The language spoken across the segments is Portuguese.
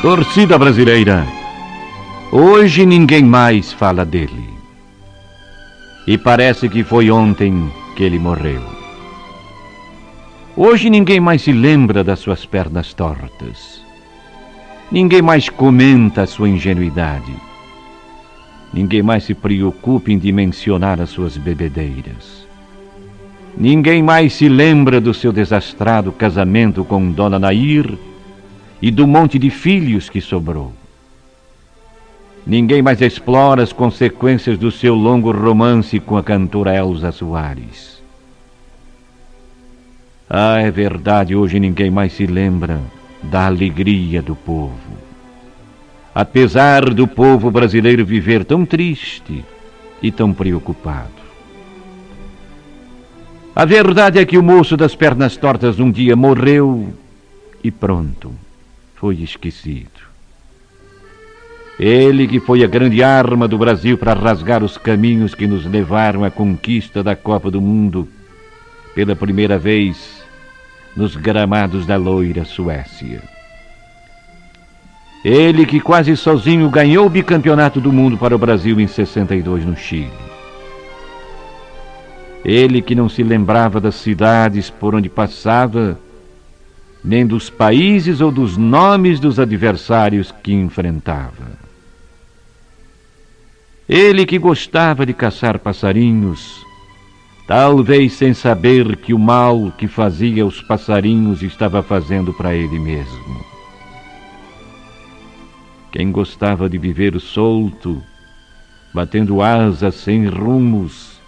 Torcida brasileira, hoje ninguém mais fala dele. E parece que foi ontem que ele morreu. Hoje ninguém mais se lembra das suas pernas tortas. Ninguém mais comenta a sua ingenuidade. Ninguém mais se preocupa em dimensionar as suas bebedeiras. Ninguém mais se lembra do seu desastrado casamento com Dona Nair e do monte de filhos que sobrou. Ninguém mais explora as consequências do seu longo romance com a cantora Elza Soares. Ah, é verdade, hoje ninguém mais se lembra da alegria do povo. Apesar do povo brasileiro viver tão triste e tão preocupado. A verdade é que o moço das pernas tortas um dia morreu e pronto, foi esquecido. Ele que foi a grande arma do Brasil para rasgar os caminhos que nos levaram à conquista da Copa do Mundo pela primeira vez nos gramados da loira Suécia. Ele que quase sozinho ganhou o bicampeonato do mundo para o Brasil em 62 no Chile. Ele que não se lembrava das cidades por onde passava, nem dos países ou dos nomes dos adversários que enfrentava. Ele que gostava de caçar passarinhos, talvez sem saber que o mal que fazia aos passarinhos estava fazendo para ele mesmo. Quem gostava de viver solto, batendo asas sem rumos,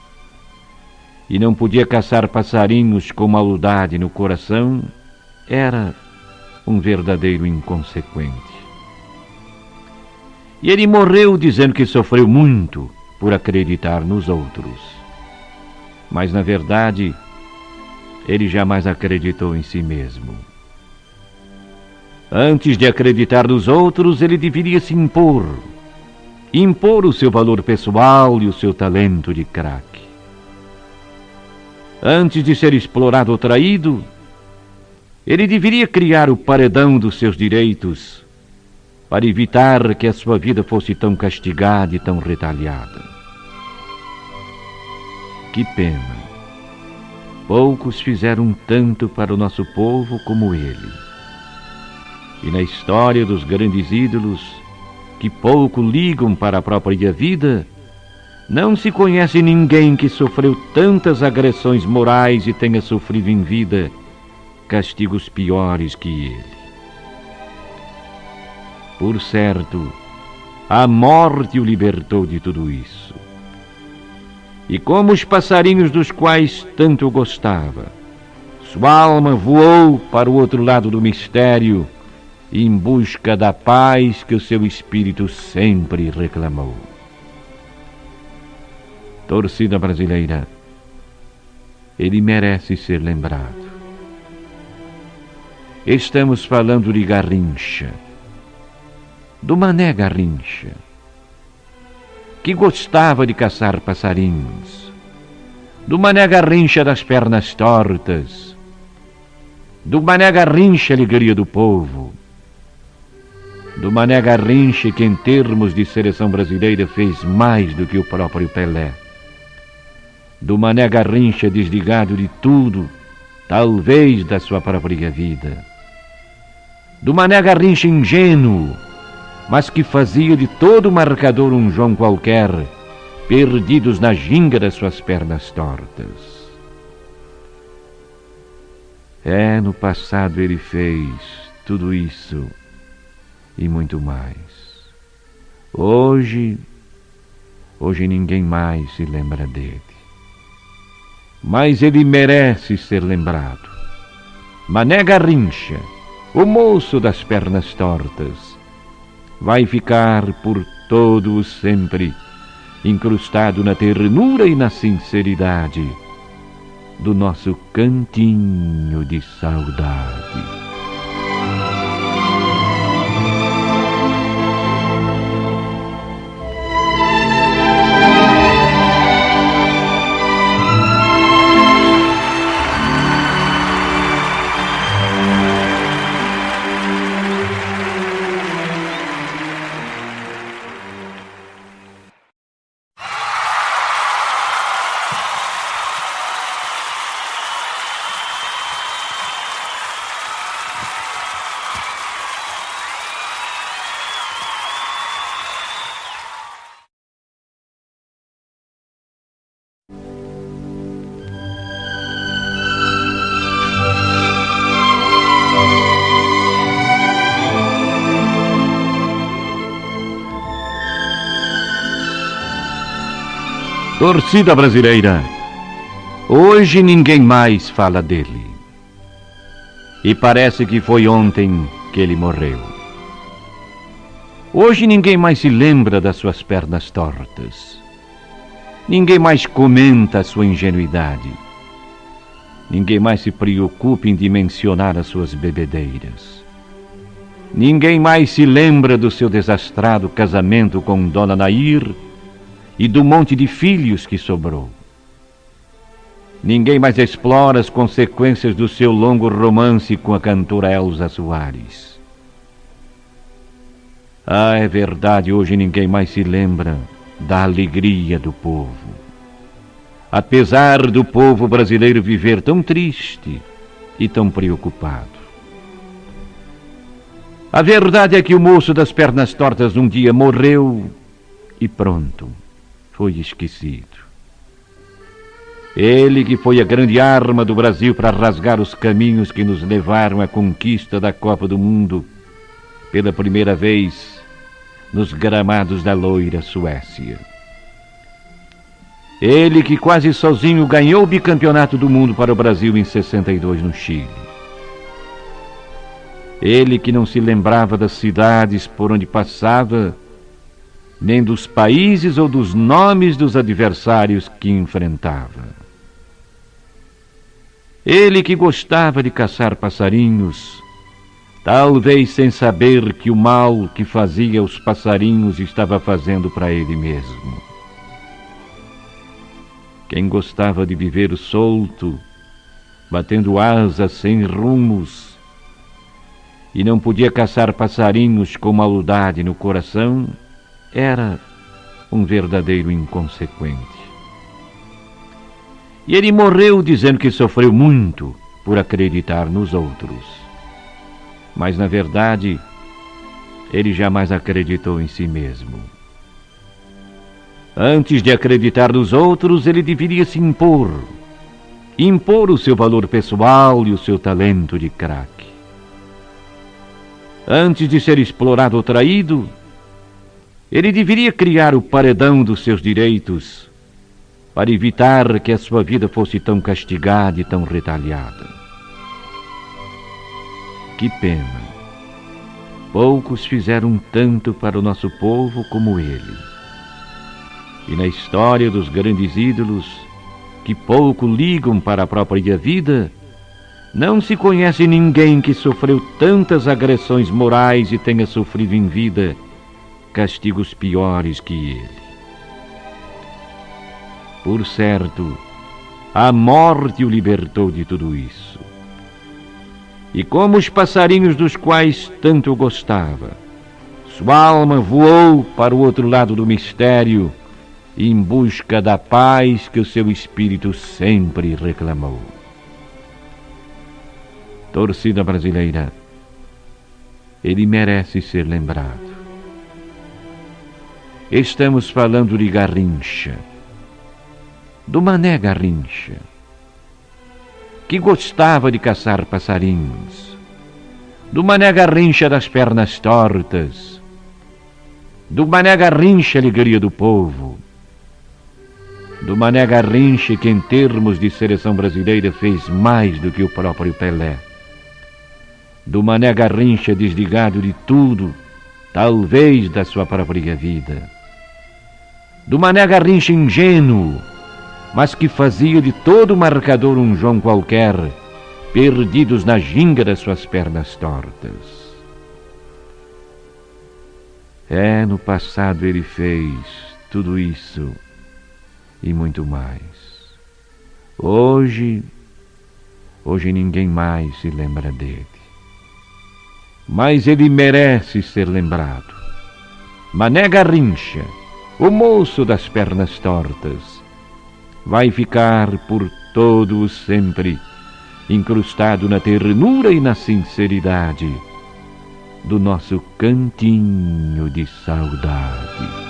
e não podia caçar passarinhos com maldade no coração, era um verdadeiro inconsequente. E ele morreu dizendo que sofreu muito por acreditar nos outros. Mas, na verdade, ele jamais acreditou em si mesmo. Antes de acreditar nos outros, ele deveria se impor. Impor o seu valor pessoal e o seu talento de craque. Antes de ser explorado ou traído, ele deveria criar o paredão dos seus direitos para evitar que a sua vida fosse tão castigada e tão retalhada. Que pena! Poucos fizeram tanto para o nosso povo como ele. E na história dos grandes ídolos, que pouco ligam para a própria vida, não se conhece ninguém que sofreu tantas agressões morais e tenha sofrido em vida castigos piores que ele. Por certo, a morte o libertou de tudo isso. E como os passarinhos dos quais tanto gostava, sua alma voou para o outro lado do mistério, em busca da paz que o seu espírito sempre reclamou. Torcida brasileira, ele merece ser lembrado. Estamos falando de Garrincha, do Mané Garrincha, que gostava de caçar passarinhos, do Mané Garrincha das pernas tortas, do Mané Garrincha alegria do povo, do Mané Garrincha que em termos de seleção brasileira fez mais do que o próprio Pelé, do Mané Garrincha desligado de tudo, talvez da sua própria vida, do Mané Garrincha ingênuo, mas que fazia de todo marcador um João qualquer, perdidos na ginga das suas pernas tortas. No passado ele fez tudo isso e muito mais. Hoje ninguém mais se lembra dele. Mas ele merece ser lembrado. Mané Garrincha, o moço das pernas tortas, vai ficar por todo o sempre incrustado na ternura e na sinceridade do nosso cantinho de saudade. Torcida brasileira, hoje ninguém mais fala dele. E parece que foi ontem que ele morreu. Hoje ninguém mais se lembra das suas pernas tortas. Ninguém mais comenta a sua ingenuidade. Ninguém mais se preocupa em dimensionar as suas bebedeiras. Ninguém mais se lembra do seu desastrado casamento com Dona Nair e do monte de filhos que sobrou. Ninguém mais explora as consequências do seu longo romance com a cantora Elza Soares. Ah, é verdade, hoje ninguém mais se lembra da alegria do povo. Apesar do povo brasileiro viver tão triste e tão preocupado. A verdade é que o moço das pernas tortas um dia morreu e pronto, foi esquecido. Ele que foi a grande arma do Brasil para rasgar os caminhos que nos levaram à conquista da Copa do Mundo pela primeira vez nos gramados da loira Suécia. Ele que quase sozinho ganhou o bicampeonato do mundo para o Brasil em 62 no Chile. Ele que não se lembrava das cidades por onde passava, nem dos países ou dos nomes dos adversários que enfrentava. Ele que gostava de caçar passarinhos, talvez sem saber que o mal que fazia aos passarinhos estava fazendo para ele mesmo. Quem gostava de viver solto, batendo asas sem rumos, e não podia caçar passarinhos com maldade no coração, era um verdadeiro inconsequente. E ele morreu dizendo que sofreu muito por acreditar nos outros. Mas, na verdade, ele jamais acreditou em si mesmo. Antes de acreditar nos outros, ele deveria se impor. Impor o seu valor pessoal e o seu talento de craque. Antes de ser explorado ou traído, ele deveria criar o paredão dos seus direitos para evitar que a sua vida fosse tão castigada e tão retalhada. Que pena! Poucos fizeram tanto para o nosso povo como ele. E na história dos grandes ídolos, que pouco ligam para a própria vida, não se conhece ninguém que sofreu tantas agressões morais e tenha sofrido em vida castigos piores que ele. Por certo, a morte o libertou de tudo isso. E como os passarinhos dos quais tanto gostava, sua alma voou para o outro lado do mistério, em busca da paz que o seu espírito sempre reclamou. Torcida brasileira, ele merece ser lembrado. Estamos falando de Garrincha, do Mané Garrincha, que gostava de caçar passarinhos, do Mané Garrincha das pernas tortas, do Mané Garrincha alegria do povo, do Mané Garrincha que em termos de seleção brasileira fez mais do que o próprio Pelé, do Mané Garrincha desligado de tudo, talvez da sua própria vida, do Mané Garrincha ingênuo, mas que fazia de todo marcador um João qualquer, perdidos na ginga das suas pernas tortas. No passado ele fez tudo isso e muito mais. Hoje ninguém mais se lembra dele. Mas ele merece ser lembrado. Mané Garrincha, o moço das pernas tortas, vai ficar por todo o sempre incrustado na ternura e na sinceridade do nosso cantinho de saudade.